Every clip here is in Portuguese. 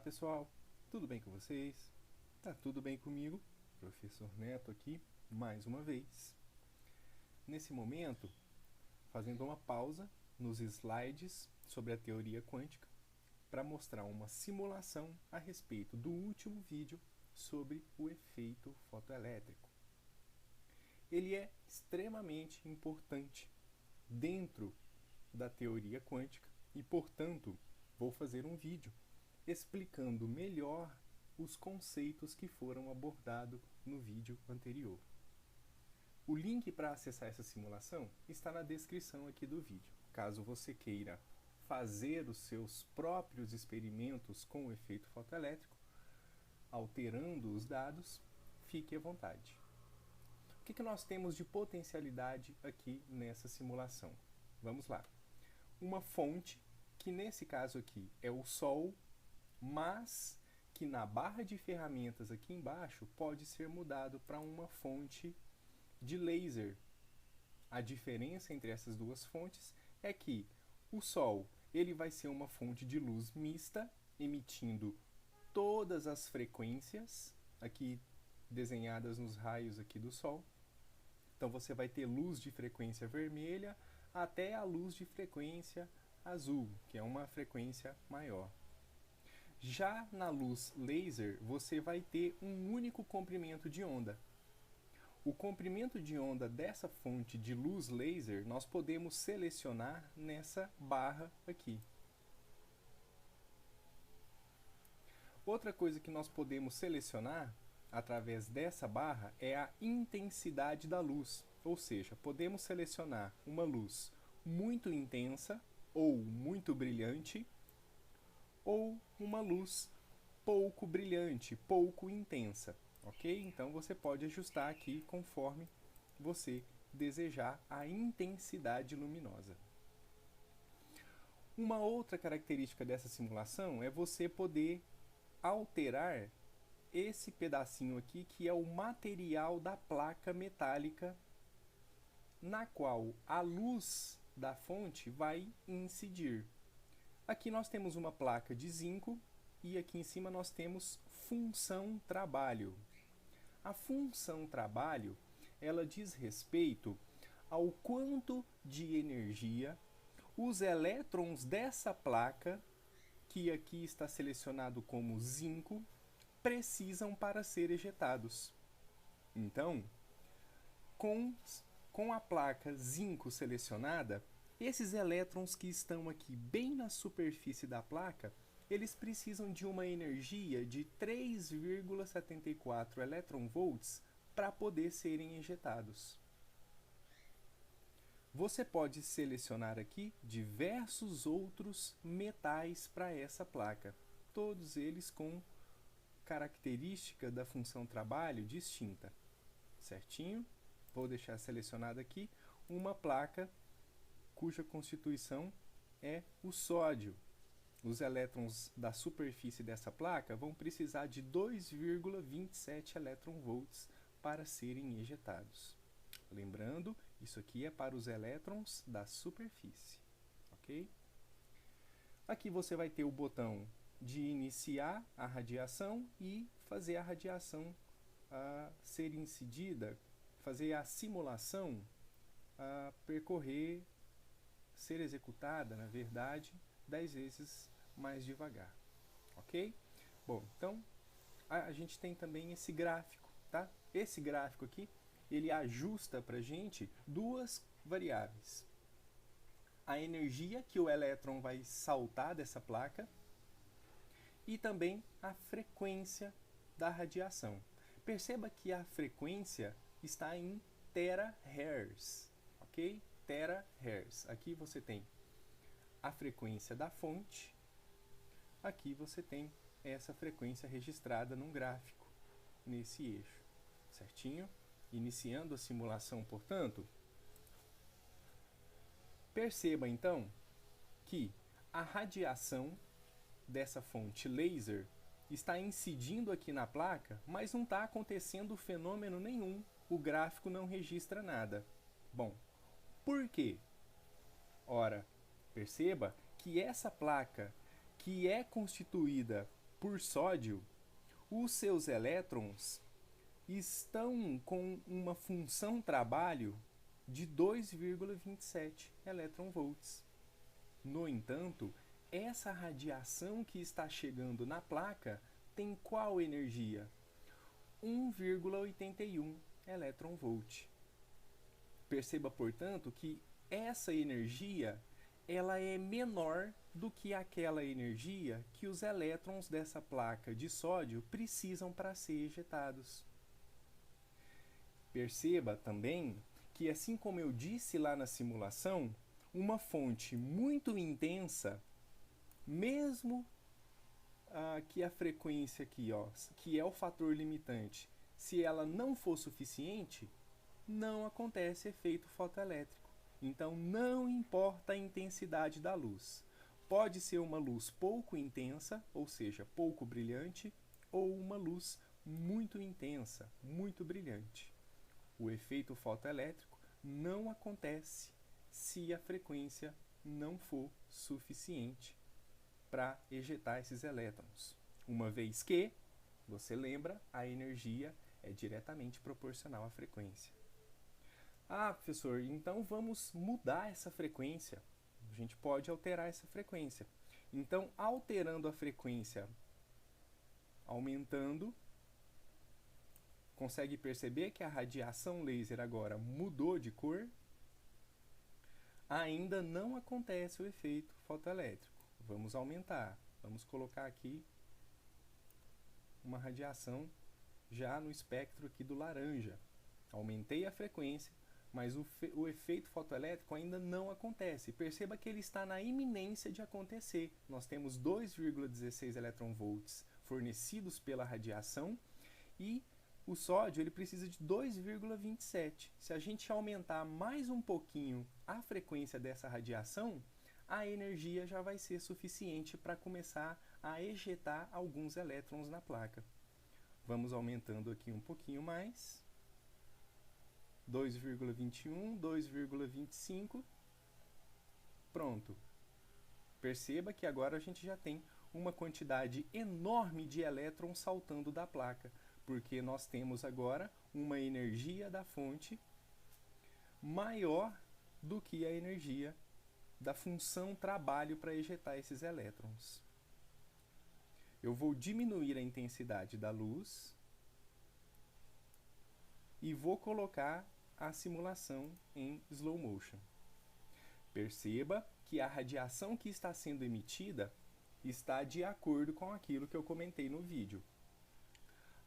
pessoal, tudo bem com vocês? Tá tudo bem comigo? Professor Neto aqui, mais uma vez. Nesse momento, fazendo uma pausa nos slides sobre a teoria quântica para mostrar uma simulação a respeito do último vídeo sobre o efeito fotoelétrico. Ele é extremamente importante dentro da teoria quântica e, portanto, vou fazer um vídeo explicando melhor os conceitos que foram abordados no vídeo anterior. O link para acessar essa simulação está na descrição aqui do vídeo. Caso você queira fazer os seus próprios experimentos com o efeito fotoelétrico, alterando os dados, fique à vontade. O que nós temos de potencialidade aqui nessa simulação? Vamos lá. Uma fonte, que nesse caso aqui é o Sol, mas que na barra de ferramentas aqui embaixo pode ser mudado para uma fonte de laser. A diferença entre essas duas fontes é que o Sol ele vai ser uma fonte de luz mista, emitindo todas as frequências, aqui desenhadas nos raios aqui do Sol. Então você vai ter luz de frequência vermelha até a luz de frequência azul, que é uma frequência maior. Já na luz laser, você vai ter um único comprimento de onda. O comprimento de onda dessa fonte de luz laser nós podemos selecionar nessa barra aqui. Outra coisa que nós podemos selecionar através dessa barra é a intensidade da luz, ou seja, podemos selecionar uma luz muito intensa ou muito brilhante, ou uma luz pouco brilhante, pouco intensa, ok? Então você pode ajustar aqui conforme você desejar a intensidade luminosa. Uma outra característica dessa simulação é você poder alterar esse pedacinho aqui, que é o material da placa metálica na qual a luz da fonte vai incidir. Aqui nós temos uma placa de zinco e aqui em cima nós temos função trabalho. A função trabalho, ela diz respeito ao quanto de energia os elétrons dessa placa, que aqui está selecionado como zinco, precisam para ser ejetados. Então, com a placa zinco selecionada, esses elétrons que estão aqui bem na superfície da placa, eles precisam de uma energia de 3,74 elétron-volts para poder serem injetados. Você pode selecionar aqui diversos outros metais para essa placa, todos eles com característica da função trabalho distinta. Certinho? Vou deixar selecionado aqui uma placa cuja constituição é o sódio. Os elétrons da superfície dessa placa vão precisar de 2,27 elétron-volts para serem ejetados. Lembrando, isso aqui é para os elétrons da superfície, ok? Aqui você vai ter o botão de iniciar a radiação e fazer a radiação ser incidida, fazer a simulação percorrer, ser executada, na verdade, 10 vezes mais devagar, ok? Bom, então a gente tem também esse gráfico, tá? Esse gráfico aqui, ele ajusta para a gente duas variáveis. A energia que o elétron vai saltar dessa placa e também a frequência da radiação. Perceba que a frequência está em terahertz, ok? Terahertz. Aqui você tem a frequência da fonte, aqui você tem essa frequência registrada num gráfico, nesse eixo, certinho? Iniciando a simulação, portanto, perceba então que a radiação dessa fonte laser está incidindo aqui na placa, mas não está acontecendo fenômeno nenhum, o gráfico não registra nada. Bom, por quê? Ora, perceba que essa placa, que é constituída por sódio, os seus elétrons estão com uma função trabalho de 2,27 elétron-volts. No entanto, essa radiação que está chegando na placa tem qual energia? 1,81 elétron-volt. Perceba, portanto, que essa energia ela é menor do que aquela energia que os elétrons dessa placa de sódio precisam para ser ejetados. Perceba também que, assim como eu disse lá na simulação, uma fonte muito intensa, mesmo que a frequência aqui, que é o fator limitante, se ela não for suficiente, não acontece efeito fotoelétrico. Então, não importa a intensidade da luz. Pode ser uma luz pouco intensa, ou seja, pouco brilhante, ou uma luz muito intensa, muito brilhante. O efeito fotoelétrico não acontece se a frequência não for suficiente para ejetar esses elétrons. Uma vez que, você lembra, a energia é diretamente proporcional à frequência. Ah, professor, então vamos mudar essa frequência. A gente pode alterar essa frequência. Então, alterando a frequência, aumentando, consegue perceber que a radiação laser agora mudou de cor? Ainda não acontece o efeito fotoelétrico. Vamos aumentar. Vamos colocar aqui uma radiação já no espectro aqui do laranja. Aumentei a frequência, mas o efeito fotoelétrico ainda não acontece. Perceba que ele está na iminência de acontecer. Nós temos 2,16 elétron-volts fornecidos pela radiação e o sódio ele precisa de 2,27. Se a gente aumentar mais um pouquinho a frequência dessa radiação, a energia já vai ser suficiente para começar a ejetar alguns elétrons na placa. Vamos aumentando aqui um pouquinho mais. 2,21, 2,25. Pronto. Perceba que agora a gente já tem uma quantidade enorme de elétrons saltando da placa, porque nós temos agora uma energia da fonte maior do que a energia da função trabalho para ejetar esses elétrons. Eu vou diminuir a intensidade da luz e vou colocar a simulação em slow motion. Perceba que a radiação que está sendo emitida está de acordo com aquilo que eu comentei no vídeo.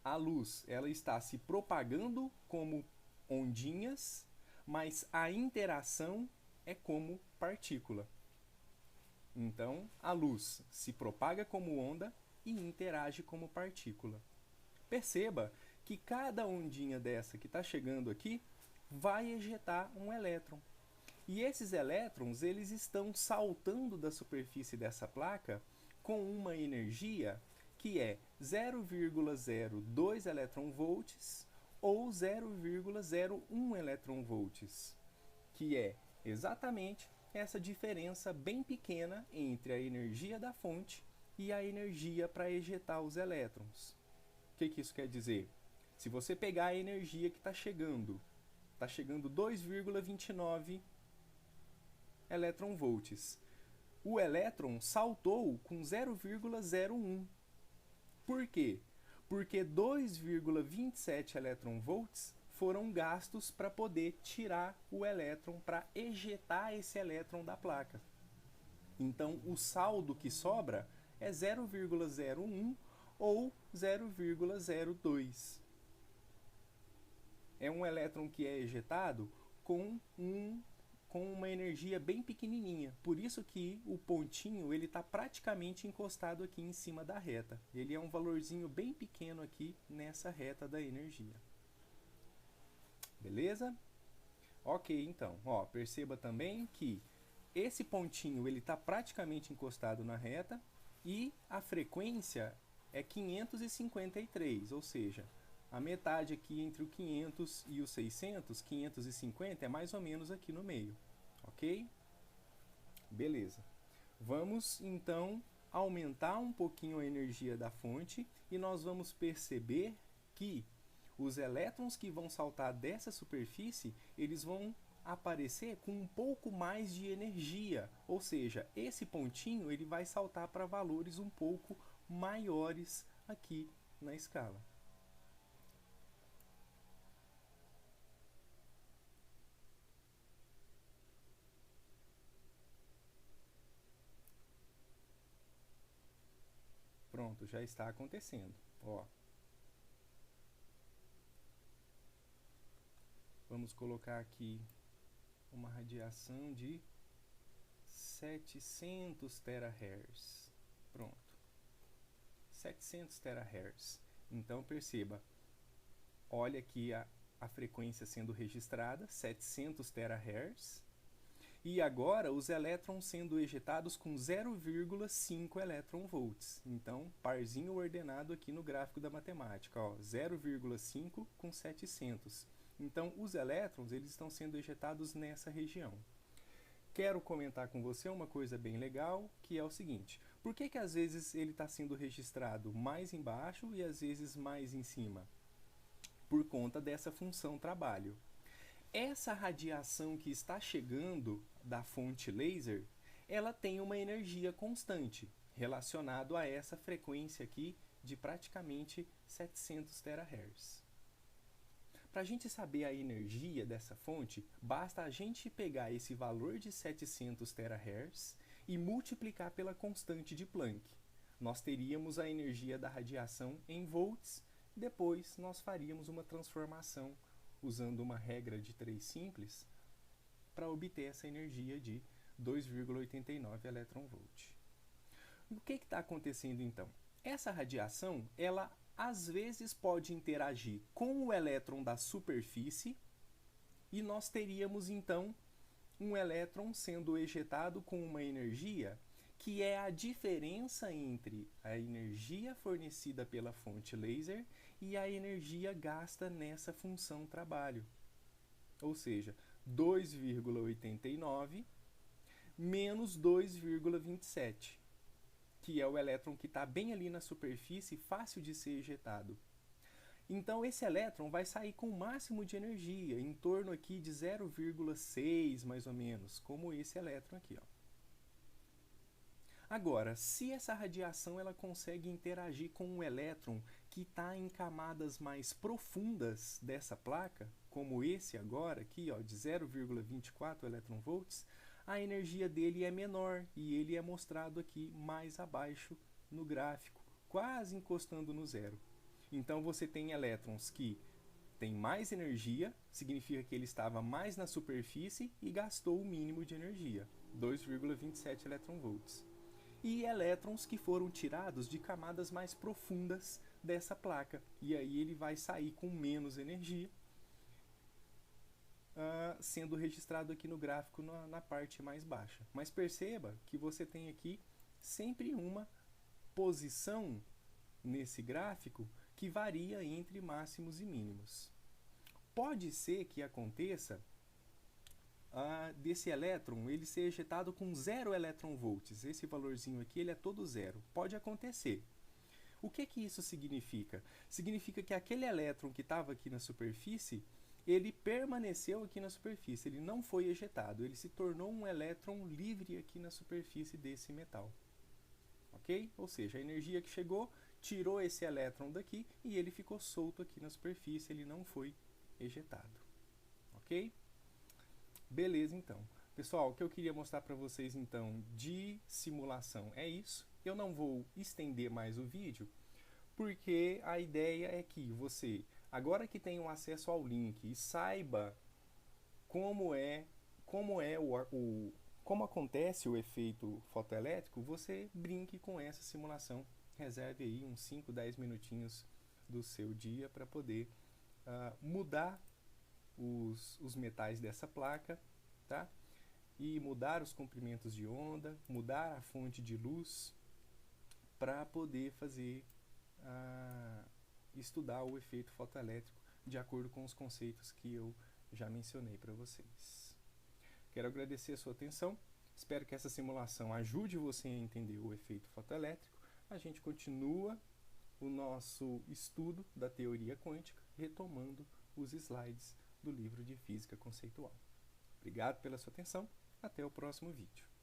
A luz ela está se propagando como ondinhas, mas a interação é como partícula. Então, a luz se propaga como onda e interage como partícula. Perceba que cada ondinha dessa que está chegando aqui vai ejetar um elétron. E esses elétrons eles estão saltando da superfície dessa placa com uma energia que é 0,02 elétron-volts ou 0,01 elétron-volts, que é exatamente essa diferença bem pequena entre a energia da fonte e a energia para ejetar os elétrons. O que isso quer dizer? Se você pegar a energia que está chegando 2,29 elétron-volts. O elétron saltou com 0,01. Por quê? Porque 2,27 elétron-volts foram gastos para poder tirar o elétron, para ejetar esse elétron da placa. Então, o saldo que sobra é 0,01 ou 0,02. É um elétron que é ejetado com uma energia bem pequenininha. Por isso que o pontinho ele está praticamente encostado aqui em cima da reta. Ele é um valorzinho bem pequeno aqui nessa reta da energia. Beleza? Ok, então. Perceba também que esse pontinho ele está praticamente encostado na reta e a frequência é 553, ou seja, a metade aqui entre o 500 e o 600, 550, é mais ou menos aqui no meio, ok? Beleza. Vamos, então, aumentar um pouquinho a energia da fonte e nós vamos perceber que os elétrons que vão saltar dessa superfície, eles vão aparecer com um pouco mais de energia, ou seja, esse pontinho ele vai saltar para valores um pouco maiores aqui na escala. Pronto, já está acontecendo. Ó. Vamos colocar aqui uma radiação de 700 terahertz. Pronto. 700 terahertz. Então perceba, olha aqui a frequência sendo registrada, 700 terahertz. E agora os elétrons sendo ejetados com 0,5 elétron-volts. Então, parzinho ordenado aqui no gráfico da matemática, 0,5 com 700. Então, os elétrons eles estão sendo ejetados nessa região. Quero comentar com você uma coisa bem legal, que é o seguinte. Por que às vezes ele está sendo registrado mais embaixo e às vezes mais em cima? Por conta dessa função trabalho. Essa radiação que está chegando da fonte laser, ela tem uma energia constante, relacionado a essa frequência aqui de praticamente 700 terahertz. Para a gente saber a energia dessa fonte, basta a gente pegar esse valor de 700 terahertz e multiplicar pela constante de Planck. Nós teríamos a energia da radiação em volts, depois nós faríamos uma transformação usando uma regra de 3 simples para obter essa energia de 2,89 elétron-volt. O que está acontecendo então? Essa radiação, ela às vezes pode interagir com o elétron da superfície e nós teríamos então um elétron sendo ejetado com uma energia que é a diferença entre a energia fornecida pela fonte laser e a energia gasta nessa função trabalho. Ou seja, 2,89 menos 2,27, que é o elétron que está bem ali na superfície, fácil de ser ejetado. Então, esse elétron vai sair com o máximo de energia, em torno aqui de 0,6 mais ou menos, como esse elétron aqui, ó. Agora, se essa radiação ela consegue interagir com um elétron que está em camadas mais profundas dessa placa, como esse agora aqui, ó, de 0,24 elétron-volts, a energia dele é menor e ele é mostrado aqui mais abaixo no gráfico, quase encostando no zero. Então você tem elétrons que têm mais energia, significa que ele estava mais na superfície e gastou o mínimo de energia, 2,27 elétron-volts. E elétrons que foram tirados de camadas mais profundas dessa placa. E aí ele vai sair com menos energia, sendo registrado aqui no gráfico na parte mais baixa. Mas perceba que você tem aqui sempre uma posição nesse gráfico que varia entre máximos e mínimos. Pode ser que aconteça desse elétron ele ser ejetado com 0 elétron-volts. Esse valorzinho aqui ele é todo zero. Pode acontecer. O que isso significa? Significa que aquele elétron que estava aqui na superfície, ele permaneceu aqui na superfície, ele não foi ejetado, ele se tornou um elétron livre aqui na superfície desse metal. Ok? Ou seja, a energia que chegou tirou esse elétron daqui e ele ficou solto aqui na superfície, ele não foi ejetado. Ok? Beleza, então. Pessoal, o que eu queria mostrar para vocês, então, de simulação é isso. Eu não vou estender mais o vídeo, porque a ideia é que você, agora que tem um acesso ao link e saiba como acontece o efeito fotoelétrico, você brinque com essa simulação. Reserve aí uns 5, 10 minutinhos do seu dia para poder mudar os metais dessa placa, tá? E mudar os comprimentos de onda, mudar a fonte de luz para poder fazer estudar o efeito fotoelétrico de acordo com os conceitos que eu já mencionei para vocês. Quero agradecer a sua atenção. Espero que essa simulação ajude você a entender o efeito fotoelétrico. A gente continua o nosso estudo da teoria quântica, retomando os slides do livro de Física Conceitual. Obrigado pela sua atenção. Até o próximo vídeo.